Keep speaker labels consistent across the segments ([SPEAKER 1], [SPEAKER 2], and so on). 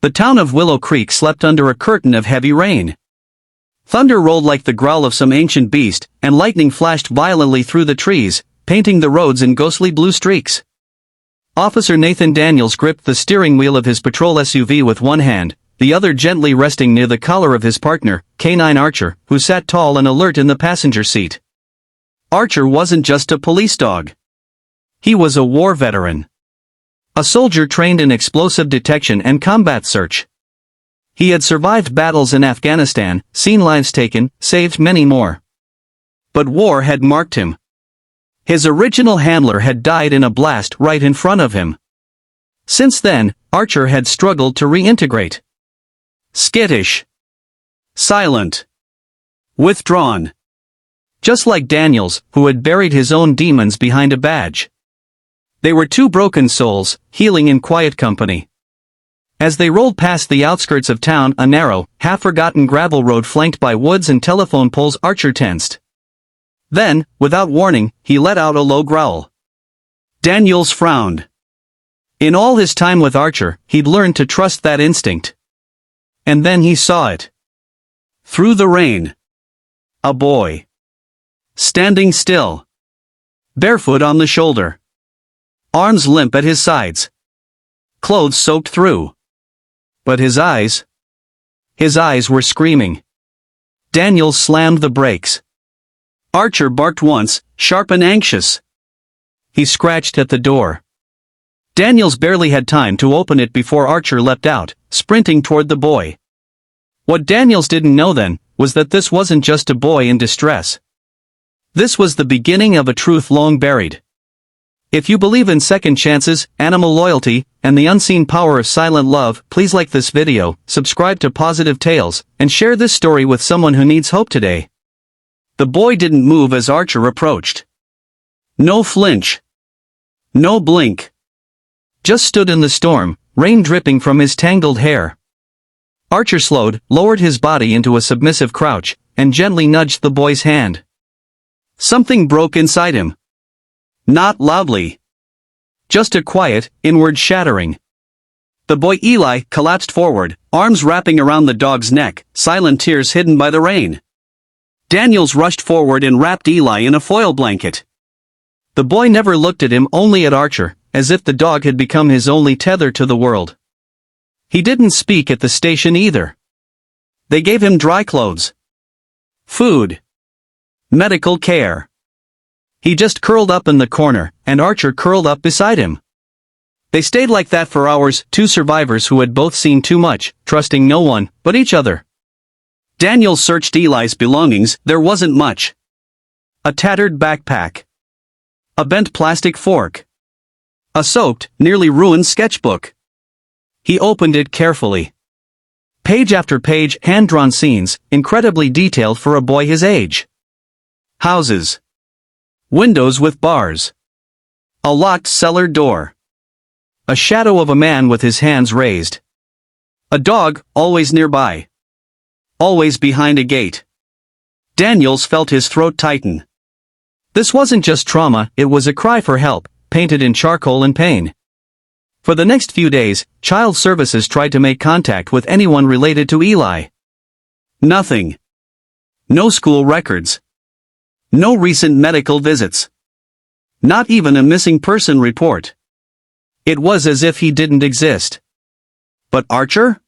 [SPEAKER 1] The town of Willow Creek slept under a curtain of heavy rain. Thunder rolled like the growl of some ancient beast, and lightning flashed violently through the trees, painting the roads in ghostly blue streaks. Officer Nathan Daniels gripped the steering wheel of his patrol SUV with one hand, the other gently resting near the collar of his partner, Canine Archer, who sat tall and alert in the passenger seat. Archer wasn't just a police dog. He was a war veteran. A soldier trained in explosive detection and combat search. He had survived battles in Afghanistan, seen lives taken, saved many more. But war had marked him. His original handler had died in a blast right in front of him. Since then, Archer had struggled to reintegrate. Skittish. Silent. Withdrawn. Just like Daniels, who had buried his own demons behind a badge. They were two broken souls, healing in quiet company. As they rolled past the outskirts of town, a narrow, half-forgotten gravel road flanked by woods and telephone poles, Archer tensed. Then, without warning, he let out a low growl. Daniels frowned. In all his time with Archer, he'd learned to trust that instinct. And then he saw it. Through the rain. A boy. Standing still. Barefoot on the shoulder. Arms limp at his sides. Clothes soaked through. But his eyes were screaming. Daniels slammed the brakes. Archer barked once, sharp and anxious. He scratched at the door. Daniels barely had time to open it before Archer leapt out, sprinting toward the boy. What Daniels didn't know then, was that this wasn't just a boy in distress. This was the beginning of a truth long buried. If you believe in second chances, animal loyalty, and the unseen power of silent love, please like this video, subscribe to Pawsitive Tales, and share this story with someone who needs hope today. The boy didn't move as Archer approached. No flinch. No blink. Just stood in the storm, rain dripping from his tangled hair. Archer slowed, lowered his body into a submissive crouch, and gently nudged the boy's hand. Something broke inside him. Not loudly. Just a quiet, inward shattering. The boy Eli collapsed forward, arms wrapping around the dog's neck, silent tears hidden by the rain. Daniels rushed forward and wrapped Eli in a foil blanket. The boy never looked at him, only at Archer, as if the dog had become his only tether to the world. He didn't speak at the station either. They gave him dry clothes. Food. Medical care. He just curled up in the corner, and Archer curled up beside him. They stayed like that for hours, two survivors who had both seen too much, trusting no one but each other. Daniels searched Eli's belongings. There wasn't much. A tattered backpack. A bent plastic fork. A soaked, nearly ruined sketchbook. He opened it carefully. Page after page, hand-drawn scenes, incredibly detailed for a boy his age. Houses. Windows with bars. A locked cellar door. A shadow of a man with his hands raised. A dog, always nearby. Always behind a gate. Daniels felt his throat tighten. This wasn't just trauma, it was a cry for help, painted in charcoal and pain. For the next few days, Child Services tried to make contact with anyone related to Eli. Nothing. No school records. No recent medical visits. Not even a missing person report. It was as if he didn't exist. But Archer?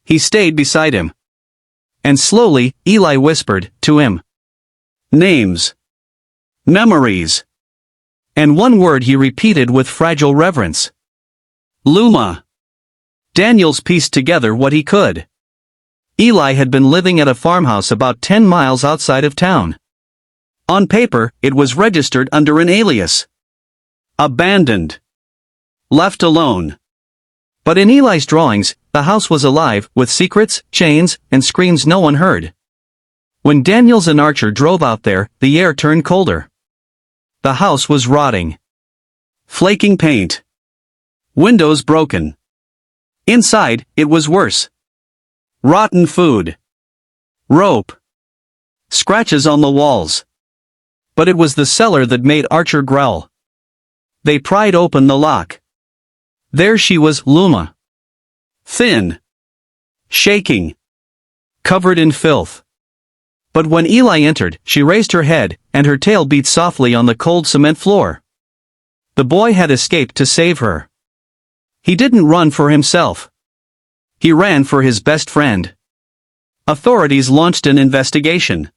[SPEAKER 1] He stayed beside him. And slowly, Eli whispered to him. Names. Memories. And one word he repeated with fragile reverence. Luma. Daniels pieced together what he could. Eli had been living at a farmhouse about 10 miles outside of town. On paper, it was registered under an alias. Abandoned. Left alone. But in Eli's drawings, the house was alive, with secrets, chains, and screams no one heard. When Daniels and Archer drove out there, the air turned colder. The house was rotting. Flaking paint. Windows broken. Inside, it was worse. Rotten food. Rope. Scratches on the walls. But it was the cellar that made Archer growl. They pried open the lock. There she was, Luma. thin, shaking, covered in filth. But when Eli entered, she raised her head, and her tail beat softly on the cold cement floor. The boy had escaped to save her. He didn't run for himself. He ran for his best friend. Authorities launched an investigation.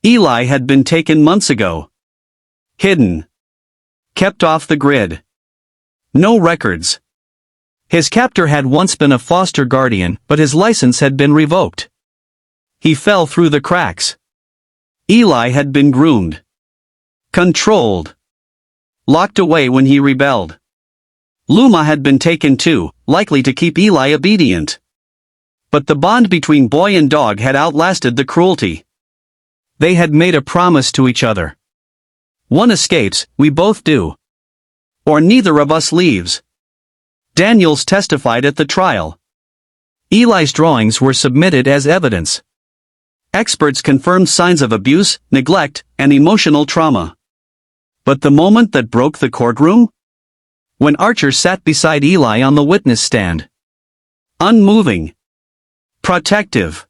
[SPEAKER 1] Eli had been taken months ago. Hidden. Kept off the grid. No records. His captor had once been a foster guardian, but his license had been revoked. He fell through the cracks. Eli had been groomed. Controlled. Locked away when he rebelled. Luma had been taken too, likely to keep Eli obedient. But the bond between boy and dog had outlasted the cruelty. They had made a promise to each other. One escapes, we both do. Or neither of us leaves. Daniels testified at the trial. Eli's drawings were submitted as evidence. Experts confirmed signs of abuse, neglect, and emotional trauma. But the moment that broke the courtroom? When Archer sat beside Eli on the witness stand. Unmoving. Protective.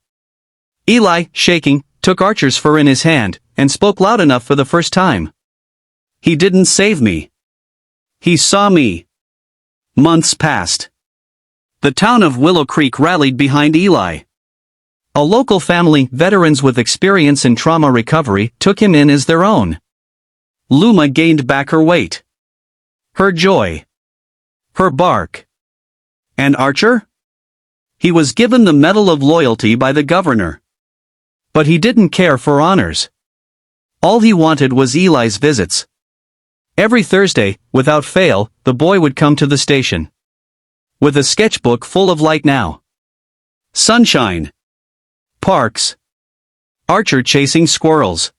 [SPEAKER 1] Eli, shaking, took Archer's fur in his hand, and spoke loud enough for the first time. He didn't save me. He saw me. Months passed. The town of Willow Creek rallied behind Eli. A local family, veterans with experience in trauma recovery, took him in as their own. Luma gained back her weight. Her joy. Her bark. And Archer? He was given the Medal of Loyalty by the governor. But he didn't care for honors. All he wanted was Eli's visits. Every Thursday, without fail, the boy would come to the station. With a sketchbook full of light now. Sunshine. Parks. Archer chasing squirrels.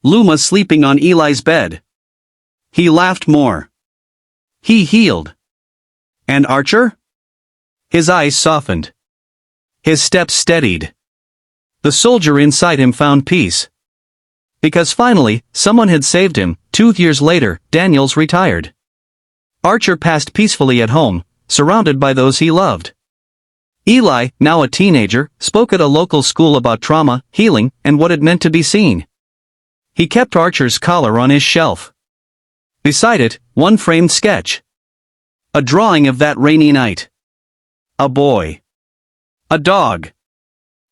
[SPEAKER 1] Luma sleeping on Eli's bed. He laughed more. He healed. And Archer? His eyes softened. His steps steadied. The soldier inside him found peace. Because finally, someone had saved him. 2 years later, Daniels retired. Archer passed peacefully at home, surrounded by those he loved. Eli, now a teenager, spoke at a local school about trauma, healing, and what it meant to be seen. He kept Archer's collar on his shelf. Beside it, one framed sketch. A drawing of that rainy night. A boy. A dog.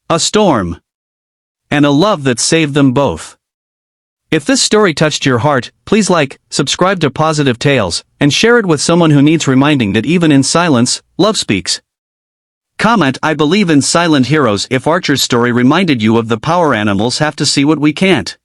[SPEAKER 1] A storm. And a love that saved them both. If this story touched your heart, please like, subscribe to Pawsitive Tales, and share it with someone who needs reminding that even in silence, love speaks. Comment, I believe in silent heroes if Archer's story reminded you of the power animals have to see what we can't.